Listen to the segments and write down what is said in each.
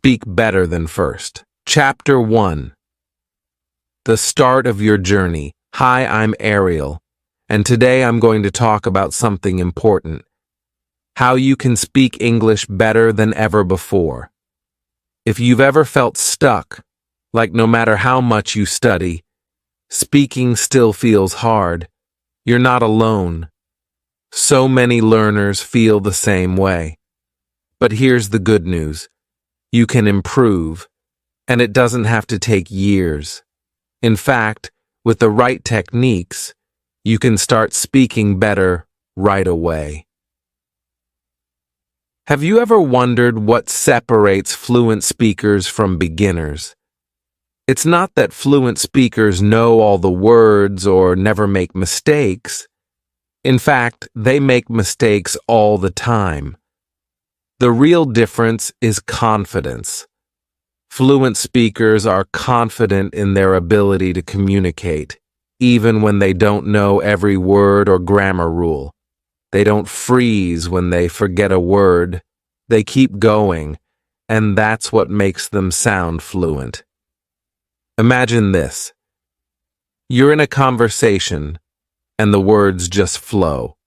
speak better than first. Chapter 1. The start of your journey. Hi, I'm Ariel, and today I'm going to talk about something important. How you can speak English better than ever before. If you've ever felt stuck, like no matter how much you study, speaking still feels hard, you're not alone. So many learners feel the same way. But here's the good news. You can improve, and it doesn't have to take years. In fact, with the right techniques, you can start speaking better right away. Have you ever wondered what separates fluent speakers from beginners? It's not that fluent speakers know all the words or never make mistakes. In fact, they make mistakes all the time. The real difference is confidence. Fluent speakers are confident in their ability to communicate, even when they don't know every word or grammar rule. They don't freeze when they forget a word. They keep going, and that's what makes them sound fluent. Imagine this. You're in a conversation, and the words just flow.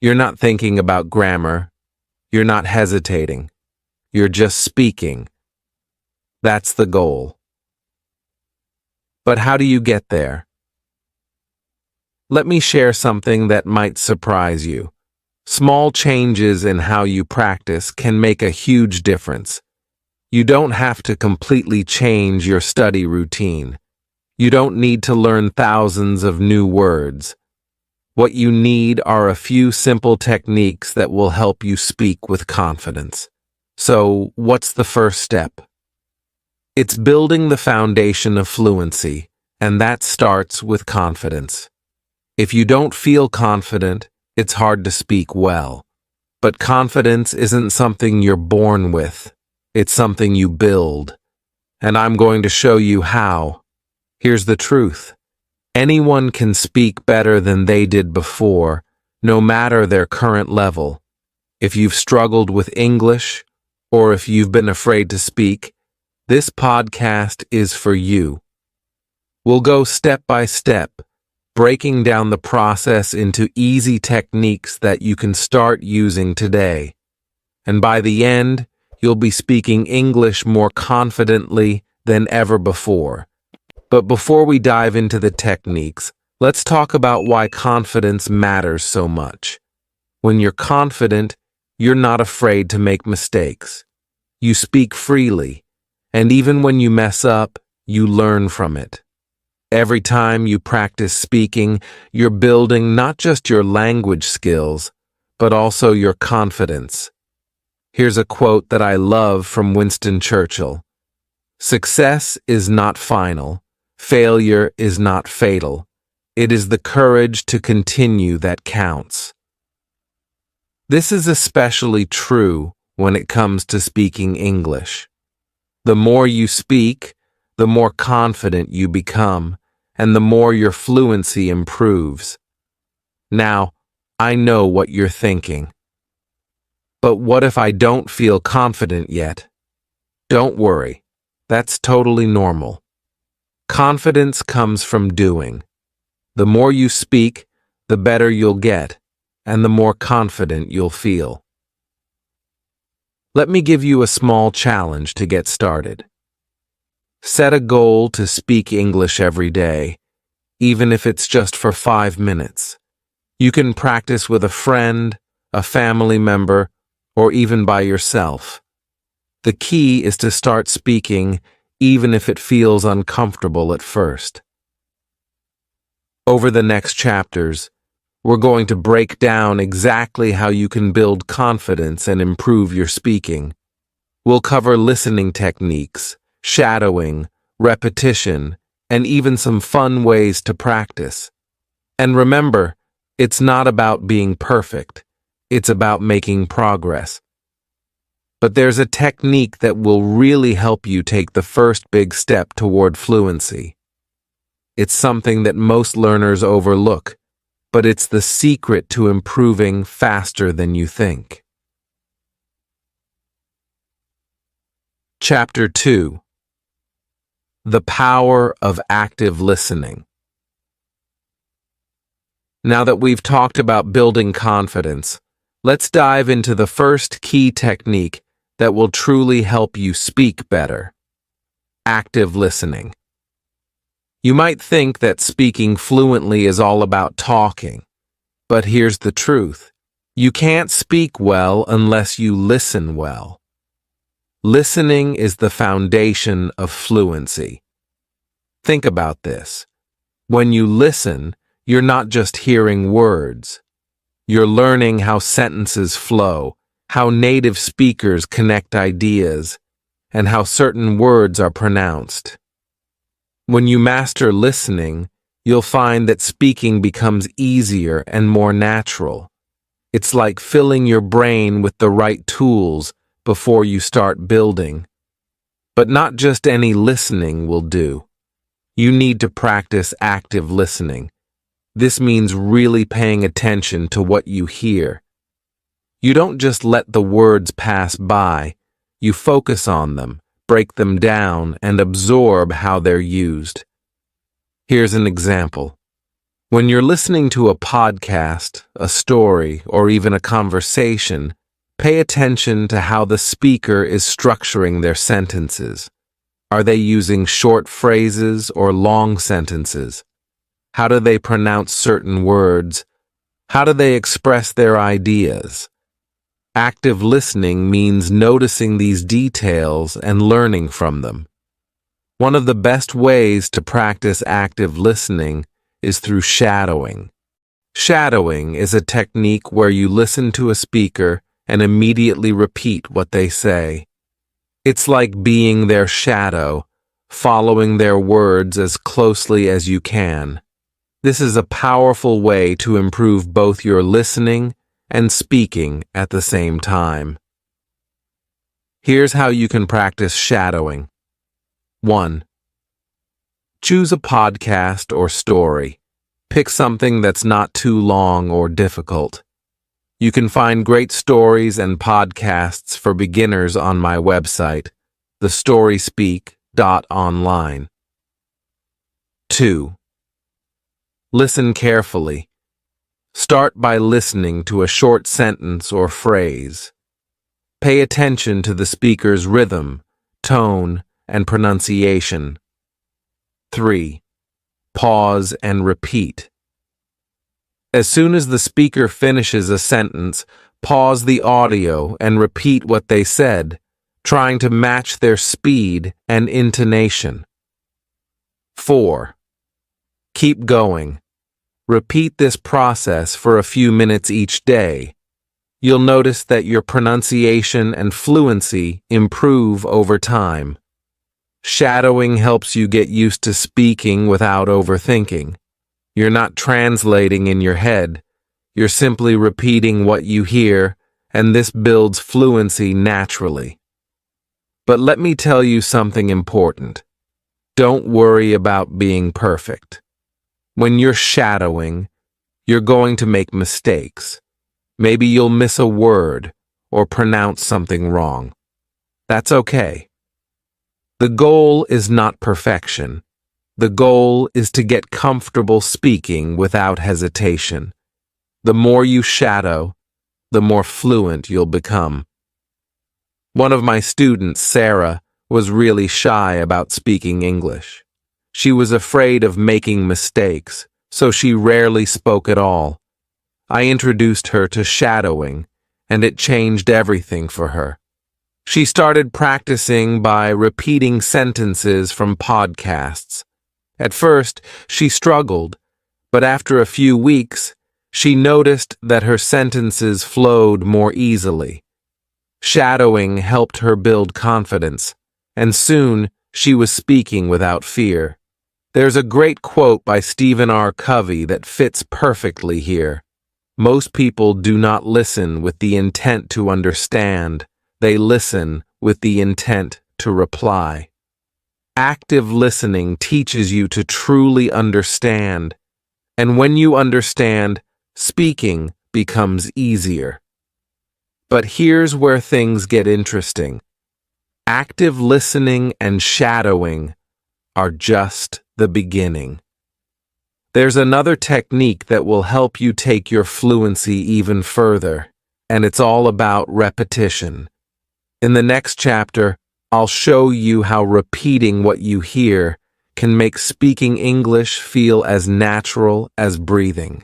You're not thinking about grammar. You're not hesitating. You're just speaking. That's the goal. But how do you get there? Let me share something that might surprise you. Small changes in how you practice can make a huge difference. You don't have to completely change your study routine. You don't need to learn thousands of new words. What you need are a few simple techniques that will help you speak with confidence. So, what's the first step? It's building the foundation of fluency, and that starts with confidence. If you don't feel confident, it's hard to speak well. But confidence isn't something you're born with. It's something you build. And I'm going to show you how. Here's the truth. Anyone can speak better than they did before, no matter their current level. If you've struggled with English, or if you've been afraid to speak, this podcast is for you. We'll go step by step, breaking down the process into easy techniques that you can start using today. And by the end, you'll be speaking English more confidently than ever before. But before we dive into the techniques, let's talk about why confidence matters so much. When you're confident, you're not afraid to make mistakes. You speak freely, and even when you mess up, you learn from it. Every time you practice speaking, you're building not just your language skills, but also your confidence. Here's a quote that I love from Winston Churchill. Success is not final. Failure is not fatal. It is the courage to continue that counts. This is especially true when it comes to speaking English. The more you speak, the more confident you become, and the more your fluency improves. Now, I know what you're thinking. But what if I don't feel confident yet? Don't worry. That's totally normal. Confidence comes from doing. The more you speak, the better you'll get, and the more confident you'll feel. Let me give you a small challenge to get started. Set a goal to speak English every day, even if it's just for 5 minutes. You can practice with a friend, a family member, or even by yourself. The key is to start speaking even if it feels uncomfortable at first. Over the next chapters, we're going to break down exactly how you can build confidence and improve your speaking. We'll cover listening techniques, shadowing, repetition, and even some fun ways to practice. And remember, it's not about being perfect. It's about making progress. But there's a technique that will really help you take the first big step toward fluency. It's something that most learners overlook, but it's the secret to improving faster than you think. Chapter 2. The Power of Active Listening. Now that we've talked about building confidence, let's dive into the first key technique that will truly help you speak better. Active listening. You might think that speaking fluently is all about talking, but here's the truth. You can't speak well unless you listen well. Listening is the foundation of fluency. Think about this. When you listen, you're not just hearing words. You're learning how sentences flow, how native speakers connect ideas, and how certain words are pronounced. When you master listening, you'll find that speaking becomes easier and more natural. It's like filling your brain with the right tools before you start building. But not just any listening will do. You need to practice active listening. This means really paying attention to what you hear. You don't just let the words pass by. You focus on them, break them down, and absorb how they're used. Here's an example. When you're listening to a podcast, a story, or even a conversation, pay attention to how the speaker is structuring their sentences. Are they using short phrases or long sentences? How do they pronounce certain words? How do they express their ideas? Active listening means noticing these details and learning from them. One of the best ways to practice active listening is through shadowing. Shadowing is a technique where you listen to a speaker and immediately repeat what they say. It's like being their shadow, following their words as closely as you can. This is a powerful way to improve both your listening and speaking at the same time. Here's how you can practice shadowing. 1. Choose a podcast or story. Pick something that's not too long or difficult. You can find great stories and podcasts for beginners on my website, thestoryspeak.online. 2. Listen carefully. Start by listening to a short sentence or phrase. Pay attention to the speaker's rhythm, tone, and pronunciation. 3. Pause and repeat. As soon as the speaker finishes a sentence, pause the audio and repeat what they said, trying to match their speed and intonation. 4. Keep going. Repeat this process for a few minutes each day. You'll notice that your pronunciation and fluency improve over time. Shadowing helps you get used to speaking without overthinking. You're not translating in your head. You're simply repeating what you hear, and this builds fluency naturally. But let me tell you something important. Don't worry about being perfect. When you're shadowing, you're going to make mistakes. Maybe you'll miss a word or pronounce something wrong. That's okay. The goal is not perfection. The goal is to get comfortable speaking without hesitation. The more you shadow, the more fluent you'll become. One of my students, Sarah, was really shy about speaking English. She was afraid of making mistakes, so she rarely spoke at all. I introduced her to shadowing, and it changed everything for her. She started practicing by repeating sentences from podcasts. At first, she struggled, but after a few weeks, she noticed that her sentences flowed more easily. Shadowing helped her build confidence, and soon she was speaking without fear. There's a great quote by Stephen R. Covey that fits perfectly here. Most people do not listen with the intent to understand. They listen with the intent to reply. Active listening teaches you to truly understand, and when you understand, speaking becomes easier. But here's where things get interesting. Active listening and shadowing are just the beginning. There's another technique that will help you take your fluency even further, and it's all about repetition. In the next chapter, I'll show you how repeating what you hear can make speaking English feel as natural as breathing.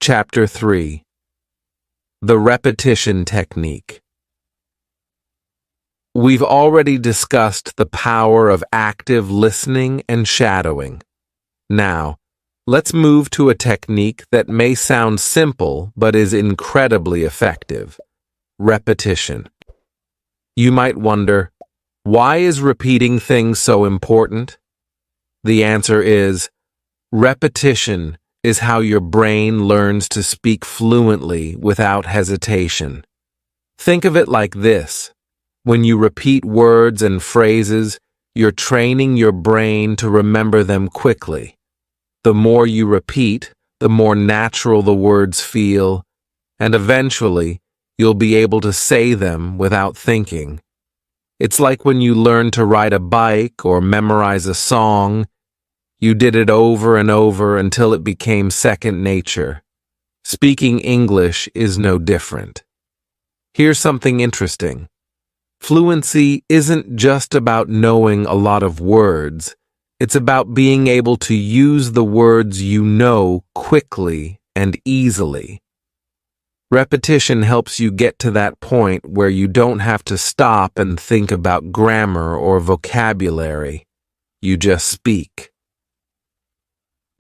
Chapter 3. The Repetition Technique. We've already discussed the power of active listening and shadowing. Now, let's move to a technique that may sound simple but is incredibly effective: repetition. You might wonder, why is repeating things so important? The answer is, repetition is how your brain learns to speak fluently without hesitation. Think of it like this. When you repeat words and phrases, you're training your brain to remember them quickly. The more you repeat, the more natural the words feel, and eventually, you'll be able to say them without thinking. It's like when you learn to ride a bike or memorize a song. You did it over and over until it became second nature. Speaking English is no different. Here's something interesting. Fluency isn't just about knowing a lot of words. It's about being able to use the words you know quickly and easily. Repetition helps you get to that point where you don't have to stop and think about grammar or vocabulary. You just speak.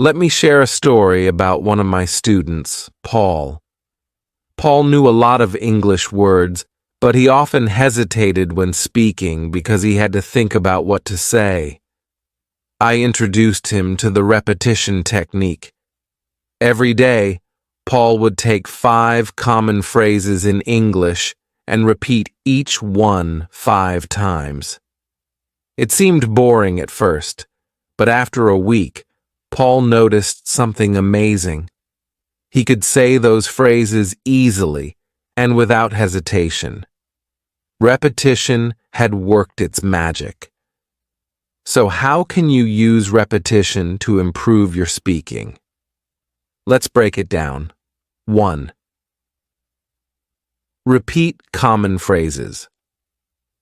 Let me share a story about one of my students, Paul. Paul knew a lot of English words, but he often hesitated when speaking because he had to think about what to say. I introduced him to the repetition technique. Every day, Paul would take 5 common phrases in English and repeat each one 5 times. It seemed boring at first, but after a week, Paul noticed something amazing. He could say those phrases easily and without hesitation. Repetition had worked its magic. So how can you use repetition to improve your speaking? Let's break it down. 1. Repeat common phrases.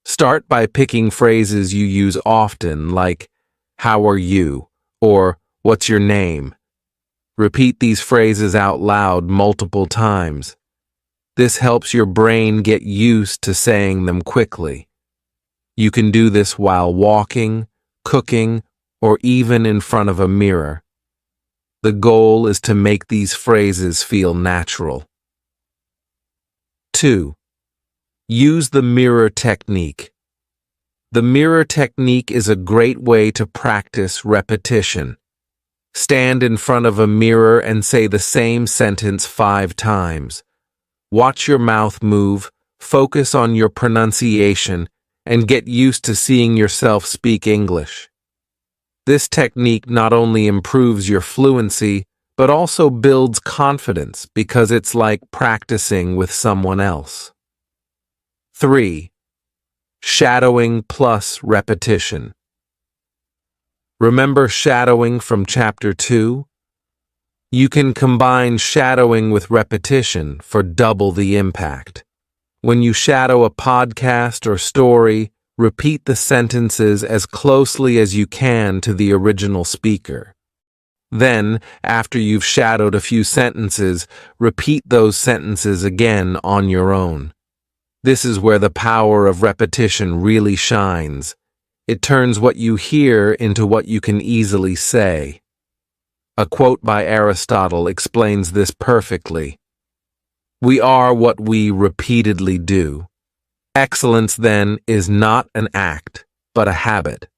Start by picking phrases you use often, like, "How are you?" or "What's your name?" Repeat these phrases out loud multiple times. This helps your brain get used to saying them quickly. You can do this while walking, cooking, or even in front of a mirror. The goal is to make these phrases feel natural. 2. Use the mirror technique. The mirror technique is a great way to practice repetition. Stand in front of a mirror and say the same sentence 5 times. Watch your mouth move, focus on your pronunciation, and get used to seeing yourself speak English. This technique not only improves your fluency, but also builds confidence because it's like practicing with someone else. 3. Shadowing plus repetition. Remember shadowing from Chapter 2? You can combine shadowing with repetition for double the impact. When you shadow a podcast or story, repeat the sentences as closely as you can to the original speaker. Then, after you've shadowed a few sentences, repeat those sentences again on your own. This is where the power of repetition really shines. It turns what you hear into what you can easily say. A quote by Aristotle explains this perfectly. We are what we repeatedly do. Excellence, then, is not an act, but a habit.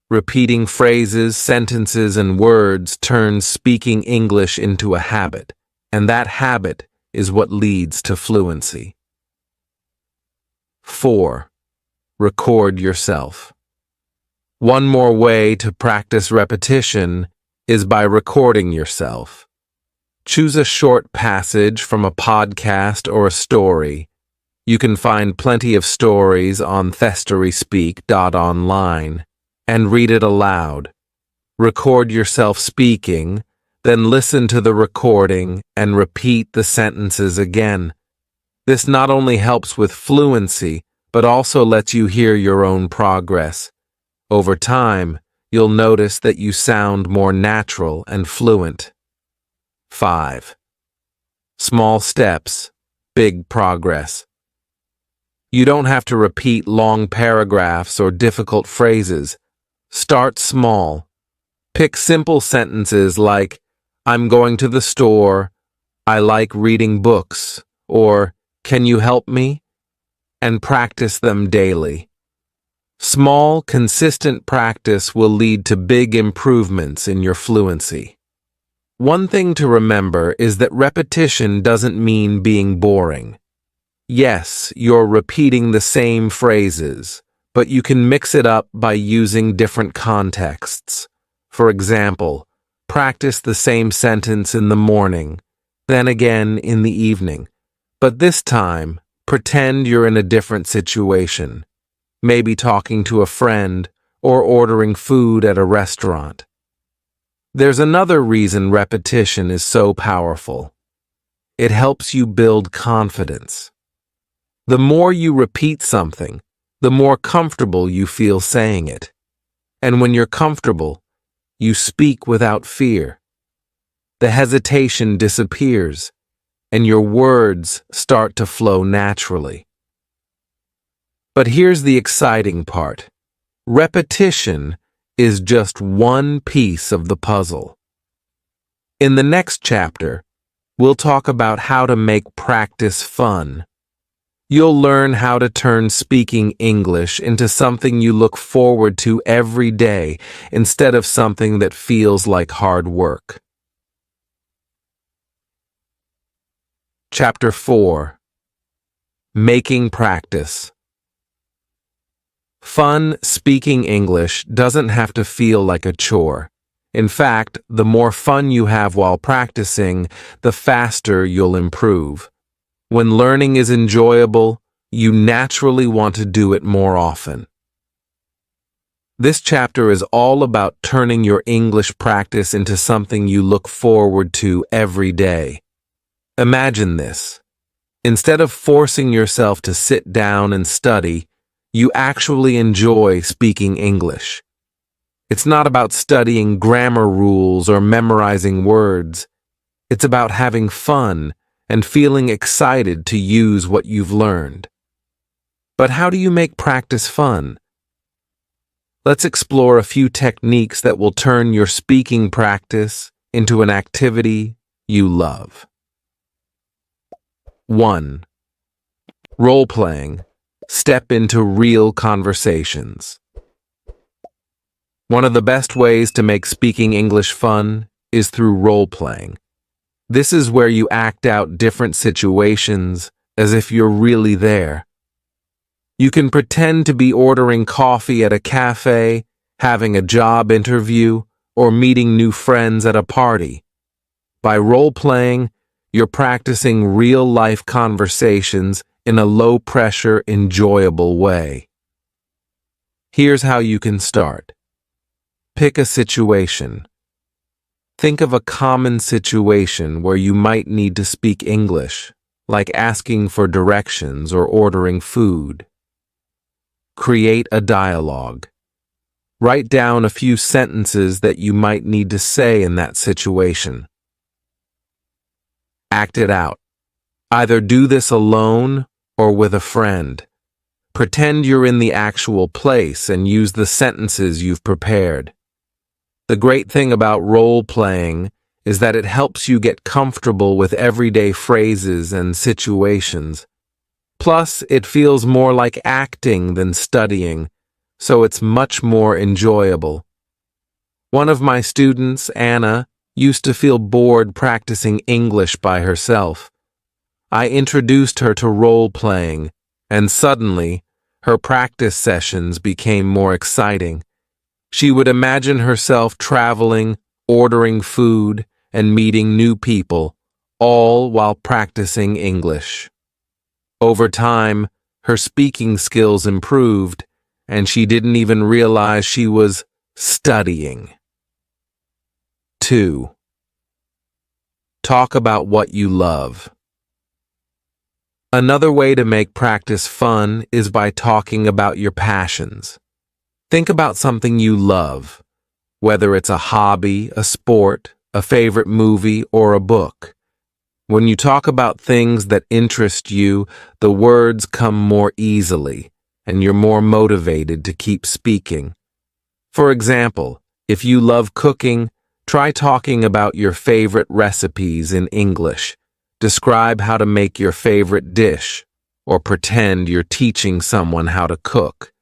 Repeating phrases, sentences, and words turns speaking English into a habit, and that habit is what leads to fluency. 4. Record yourself. One more way to practice repetition is by recording yourself. Choose a short passage from a podcast or a story. You can find plenty of stories on thestoryspeak.online and read it aloud. Record yourself speaking, then listen to the recording and repeat the sentences again. This not only helps with fluency, but also lets you hear your own progress. Over time, you'll notice that you sound more natural and fluent. 5. Small steps, big progress. You don't have to repeat long paragraphs or difficult phrases. Start small. Pick simple sentences like, I'm going to the store, I like reading books, or can you help me? And practice them daily. Small, consistent practice will lead to big improvements in your fluency. One thing to remember is that repetition doesn't mean being boring. Yes, you're repeating the same phrases, but you can mix it up by using different contexts. For example, practice the same sentence in the morning, then again in the evening. But this time, pretend you're in a different situation, maybe talking to a friend or ordering food at a restaurant. There's another reason repetition is so powerful. It helps you build confidence. The more you repeat something, the more comfortable you feel saying it. And when you're comfortable, you speak without fear. The hesitation disappears, and your words start to flow naturally. But here's the exciting part. Repetition is just one piece of the puzzle. In the next chapter, we'll talk about how to make practice fun. You'll learn how to turn speaking English into something you look forward to every day instead of something that feels like hard work. Chapter 4. Making Practice. Fun speaking English doesn't have to feel like a chore. In fact, the more fun you have while practicing, the faster you'll improve. When learning is enjoyable, you naturally want to do it more often. This chapter is all about turning your English practice into something you look forward to every day. Imagine this. Instead of forcing yourself to sit down and study, you actually enjoy speaking English. It's not about studying grammar rules or memorizing words. It's about having fun and feeling excited to use what you've learned. But how do you make practice fun? Let's explore a few techniques that will turn your speaking practice into an activity you love. 1. Role-playing. Step into real conversations. One of the best ways to make speaking English fun is through role-playing. This is where you act out different situations as if you're really there. You can pretend to be ordering coffee at a cafe, having a job interview, or meeting new friends at a party. By role-playing, you're practicing real-life conversations in a low-pressure, enjoyable way. Here's how you can start. Pick a situation. Think of a common situation where you might need to speak English, like asking for directions or ordering food. Create a dialogue. Write down a few sentences that you might need to say in that situation. Act it out. Either do this alone or with a friend. Pretend you're in the actual place and use the sentences you've prepared. The great thing about role-playing is that it helps you get comfortable with everyday phrases and situations. Plus, it feels more like acting than studying, so it's much more enjoyable. One of my students, Anna, used to feel bored practicing English by herself. I introduced her to role-playing, and suddenly, her practice sessions became more exciting. She would imagine herself traveling, ordering food, and meeting new people, all while practicing English. Over time, her speaking skills improved, and she didn't even realize she was studying. 2. Talk about what you love. Another way to make practice fun is by talking about your passions. Think about something you love, whether it's a hobby, a sport, a favorite movie, or a book. When you talk about things that interest you, the words come more easily, and you're more motivated to keep speaking. For example, if you love cooking, try talking about your favorite recipes in English. Describe how to make your favorite dish, or pretend you're teaching someone how to cook.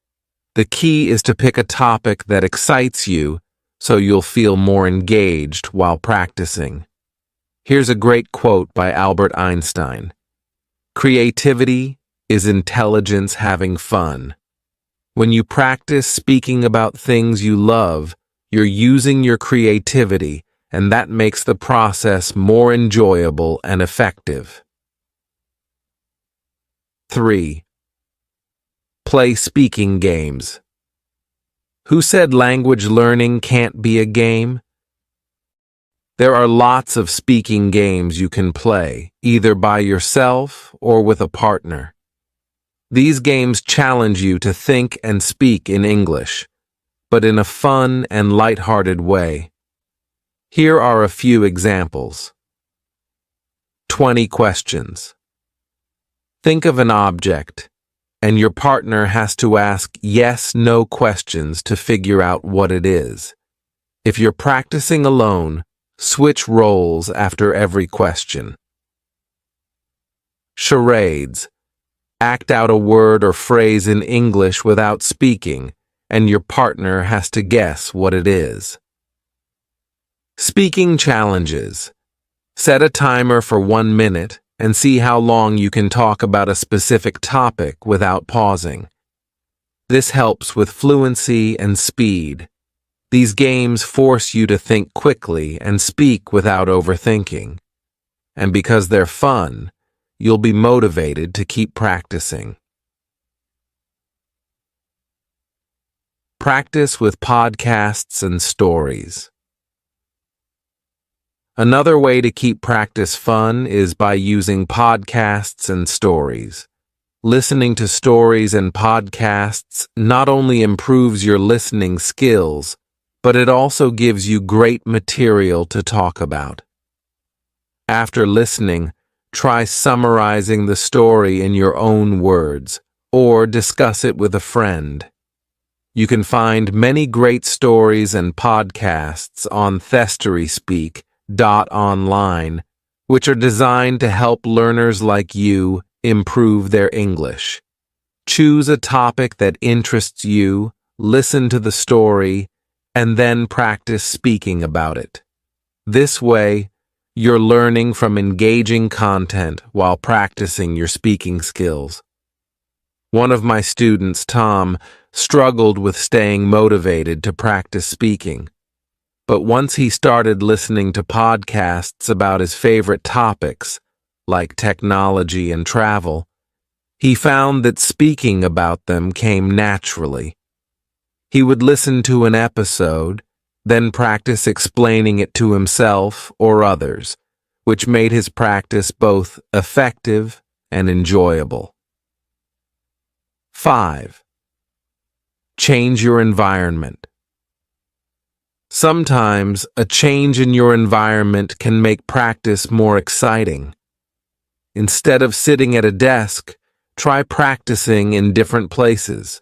The key is to pick a topic that excites you so you'll feel more engaged while practicing. Here's a great quote by Albert Einstein. "Creativity is intelligence having fun." When you practice speaking about things you love, you're using your creativity, and that makes the process more enjoyable and effective. 3. Play speaking games. Who said language learning can't be a game? There are lots of speaking games you can play, either by yourself or with a partner. These games challenge you to think and speak in English, but in a fun and lighthearted way. Here are a few examples. 20 questions. Think of an object, and your partner has to ask yes/no questions to figure out what it is. If you're practicing alone, switch roles after every question. Charades. Act out a word or phrase in English without speaking, and your partner has to guess what it is. Speaking challenges. Set a timer for 1 minute and see how long you can talk about a specific topic without pausing. This helps with fluency and speed. These games force you to think quickly and speak without overthinking. And because they're fun, you'll be motivated to keep practicing. Practice with podcasts and stories. Another way to keep practice fun is by using podcasts and stories. Listening to stories and podcasts not only improves your listening skills, but it also gives you great material to talk about. After listening, try summarizing the story in your own words, or discuss it with a friend. You can find many great stories and podcasts on thestoryspeak.online, which are designed to help learners like you improve their English. Choose a topic that interests you, listen to the story, and then practice speaking about it. This way, you're learning from engaging content while practicing your speaking skills. One of my students, Tom, struggled with staying motivated to practice speaking. But once he started listening to podcasts about his favorite topics, like technology and travel, he found that speaking about them came naturally. He would listen to an episode, then practice explaining it to himself or others, which made his practice both effective and enjoyable. 5. Change your environment. Sometimes a change in your environment can make practice more exciting. Instead of sitting at a desk, try practicing in different places.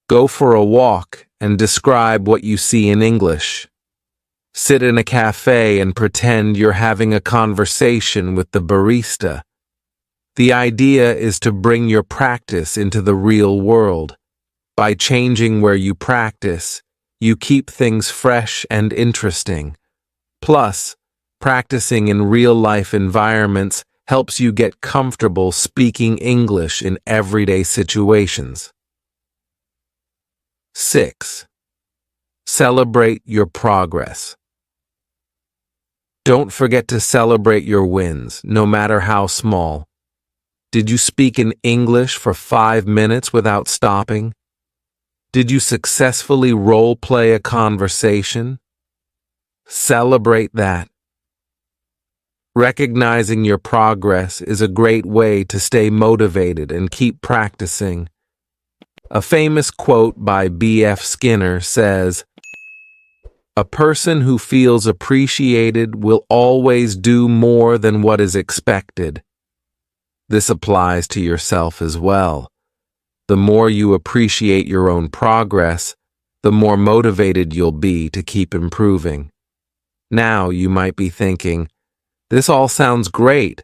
Go for a walk and describe what you see in English. Sit in a cafe and pretend you're having a conversation with the barista. The idea is to bring your practice into the real world. By changing where you practice, you keep things fresh and interesting. Plus, practicing in real-life environments helps you get comfortable speaking English in everyday situations. 6. Celebrate your progress. Don't forget to celebrate your wins, no matter how small. Did you speak in English for 5 minutes without stopping? Did you successfully role-play a conversation? Celebrate that. Recognizing your progress is a great way to stay motivated and keep practicing. A famous quote by B.F. Skinner says, "A person who feels appreciated will always do more than what is expected." This applies to yourself as well. The more you appreciate your own progress, the more motivated you'll be to keep improving. Now you might be thinking, this all sounds great,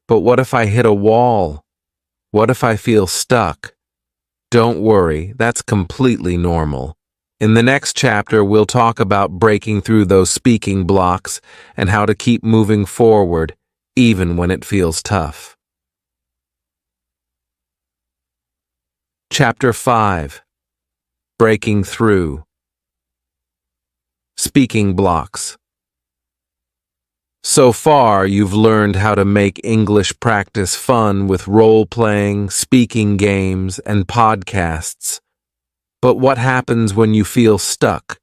but what if I hit a wall? What if I feel stuck? Don't worry, that's completely normal. In the next chapter, we'll talk about breaking through those speaking blocks and how to keep moving forward, even when it feels tough. Chapter 5. Breaking Through. Speaking blocks. So far, you've learned how to make English practice fun with role-playing, speaking games, and podcasts. But what happens when you feel stuck?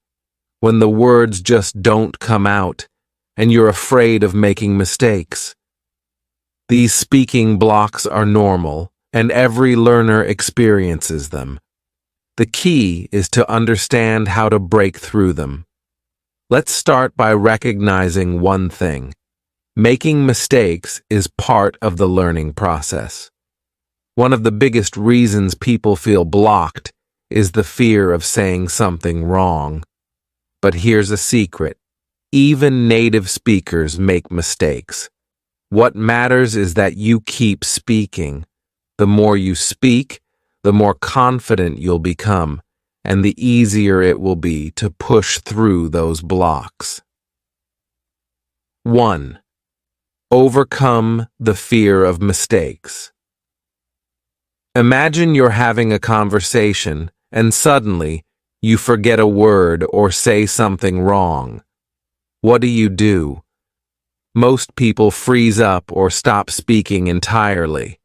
When the words just don't come out, and you're afraid of making mistakes? These speaking blocks are normal, and every learner experiences them. The key is to understand how to break through them. Let's start by recognizing one thing. Making mistakes is part of the learning process. One of the biggest reasons people feel blocked is the fear of saying something wrong. But here's a secret. Even native speakers make mistakes. What matters is that you keep speaking. The more you speak, the more confident you'll become, and the easier it will be to push through those blocks. 1. Overcome the fear of mistakes. Imagine you're having a conversation, and suddenly you forget a word or say something wrong. What do? Most people freeze up or stop speaking entirely.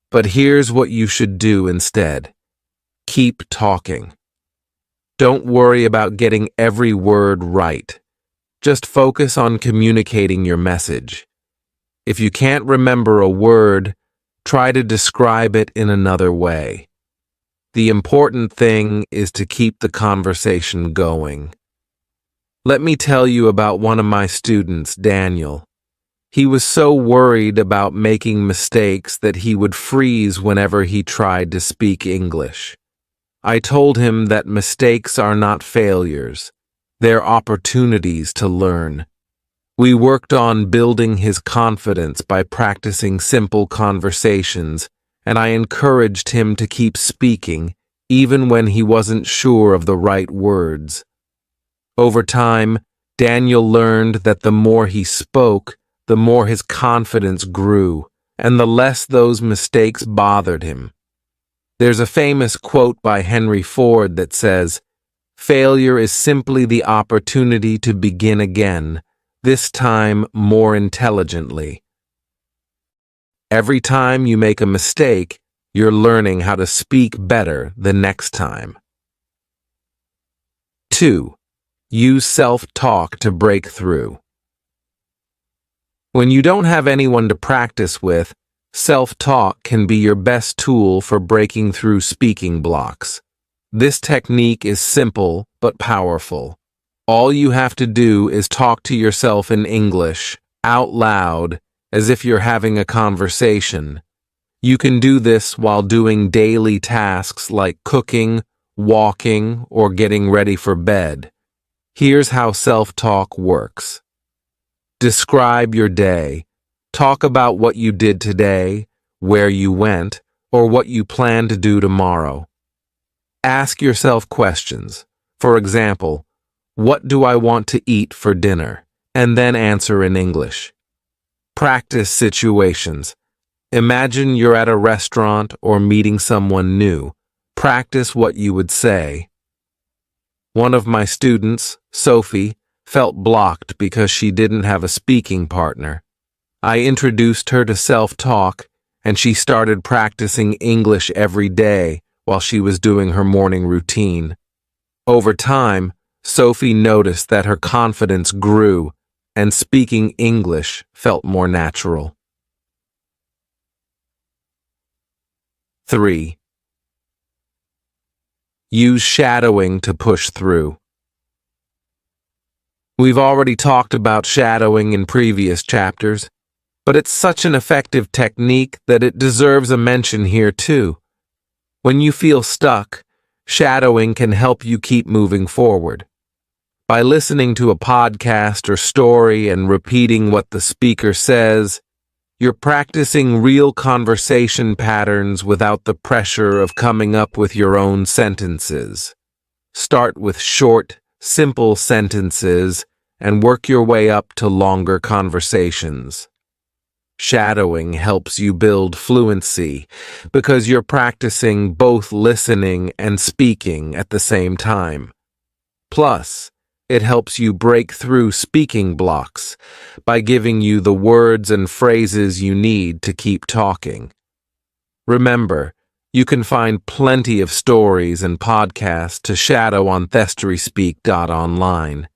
But here's what you should do instead. Keep talking. Don't worry about getting every word right. Just focus on communicating your message. If you can't remember a word, try to describe it in another way. The important thing is to keep the conversation going. Let me tell you about one of my students, Daniel. He was so worried about making mistakes that he would freeze whenever he tried to speak English. I told him that mistakes are not failures. They're opportunities to learn. We worked on building his confidence by practicing simple conversations, and I encouraged him to keep speaking, even when he wasn't sure of the right words. Over time, Daniel learned that the more he spoke, the more his confidence grew, and the less those mistakes bothered him. There's a famous quote by Henry Ford that says, "Failure is simply the opportunity to begin again, this time more intelligently." Every time you make a mistake, you're learning how to speak better the next time. 2. Use self-talk to break through. When you don't have anyone to practice with, self-talk can be your best tool for breaking through speaking blocks. This technique is simple but powerful. All you have to do is talk to yourself in English, out loud, as if you're having a conversation. You can do this while doing daily tasks like cooking, walking, or getting ready for bed. Here's how self-talk works. Describe your day. Talk about what you did today, where you went, or what you plan to do tomorrow. Ask yourself questions. For example, what do I want to eat for dinner? And then answer in English. Practice situations. Imagine you're at a restaurant or meeting someone new. Practice what you would say. One of my students, Sophie, felt blocked because she didn't have a speaking partner. I introduced her to self-talk, and she started practicing English every day while she was doing her morning routine. Over time, Sophie noticed that her confidence grew and speaking English felt more natural. 3. Use shadowing to push through. We've already talked about shadowing in previous chapters, but it's such an effective technique that it deserves a mention here too. When you feel stuck, shadowing can help you keep moving forward. By listening to a podcast or story and repeating what the speaker says, you're practicing real conversation patterns without the pressure of coming up with your own sentences. Start with short, simple sentences and work your way up to longer conversations. Shadowing helps you build fluency because you're practicing both listening and speaking at the same time. Plus, it helps you break through speaking blocks by giving you the words and phrases you need to keep talking. Remember, you can find plenty of stories and podcasts to shadow on thestoryspeak.online.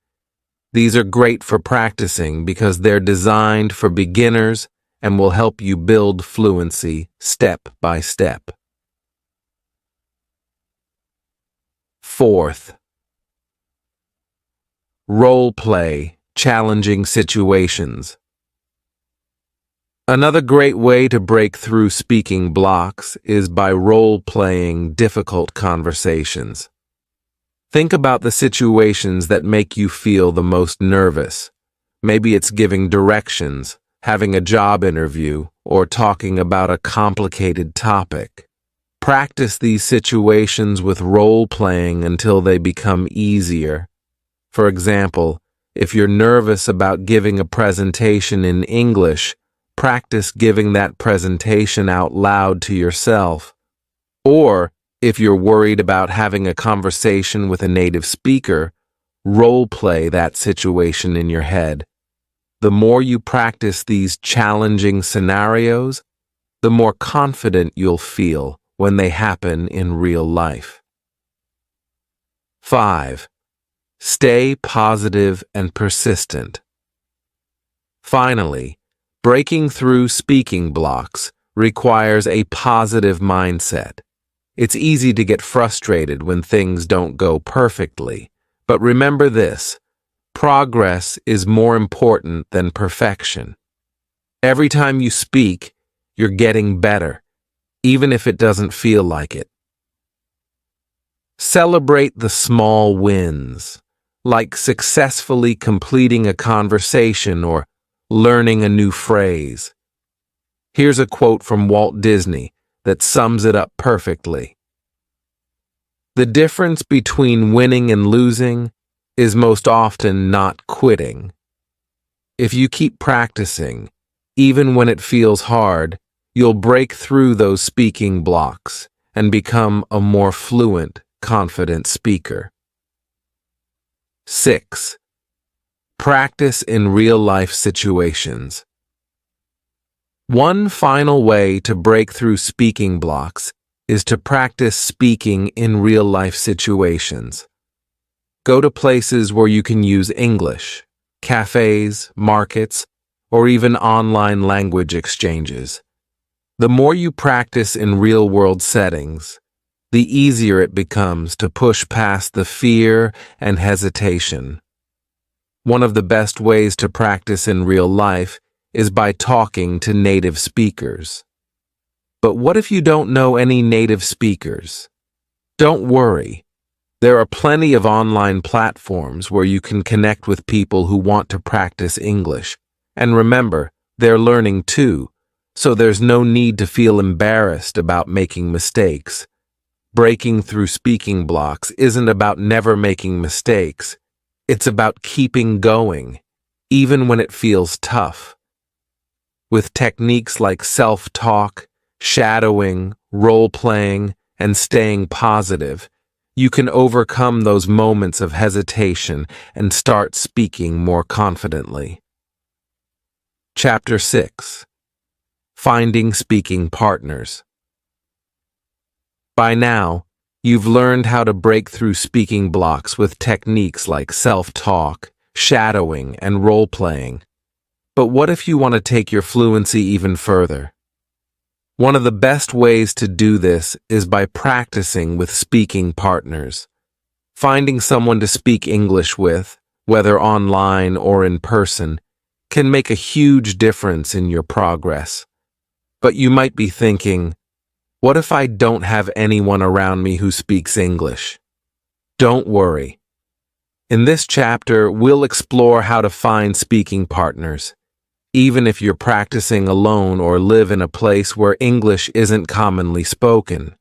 These are great for practicing because they're designed for beginners and will help you build fluency step by step. 4th, role play challenging situations. Another great way to break through speaking blocks is by role-playing difficult conversations. Think about the situations that make you feel the most nervous. Maybe it's giving directions, having a job interview, or talking about a complicated topic. Practice these situations with role-playing until they become easier. For example, if you're nervous about giving a presentation in English, practice giving that presentation out loud to yourself. Or, if you're worried about having a conversation with a native speaker, role-play that situation in your head. The more you practice these challenging scenarios, the more confident you'll feel when they happen in real life. 5. Stay positive and persistent. Finally, breaking through speaking blocks requires a positive mindset. It's easy to get frustrated when things don't go perfectly, but remember this: progress is more important than perfection. Every time you speak, you're getting better, even if it doesn't feel like it. Celebrate the small wins, like successfully completing a conversation or learning a new phrase. Here's a quote from Walt Disney that sums it up perfectly. "The difference between winning and losing is most often not quitting." If you keep practicing, even when it feels hard, you'll break through those speaking blocks and become a more fluent, confident speaker. 6. Practice in real-life situations. One final way to break through speaking blocks is to practice speaking in real-life situations. Go to places where you can use English, cafes, markets, or even online language exchanges. The more you practice in real-world settings, the easier it becomes to push past the fear and hesitation. One of the best ways to practice in real life is by talking to native speakers. But what if you don't know any native speakers? Don't worry. There are plenty of online platforms where you can connect with people who want to practice English. And remember, they're learning too, so there's no need to feel embarrassed about making mistakes. Breaking through speaking blocks isn't about never making mistakes. It's about keeping going, even when it feels tough. With techniques like self-talk, shadowing, role-playing, and staying positive, you can overcome those moments of hesitation and start speaking more confidently. Chapter 6. Finding speaking partners. By now, you've learned how to break through speaking blocks with techniques like self-talk, shadowing, and role-playing. But what if you want to take your fluency even further? One of the best ways to do this is by practicing with speaking partners. Finding someone to speak English with, whether online or in person, can make a huge difference in your progress. But you might be thinking, what if I don't have anyone around me who speaks English? Don't worry. In this chapter, we'll explore how to find speaking partners, even if you're practicing alone or live in a place where English isn't commonly spoken.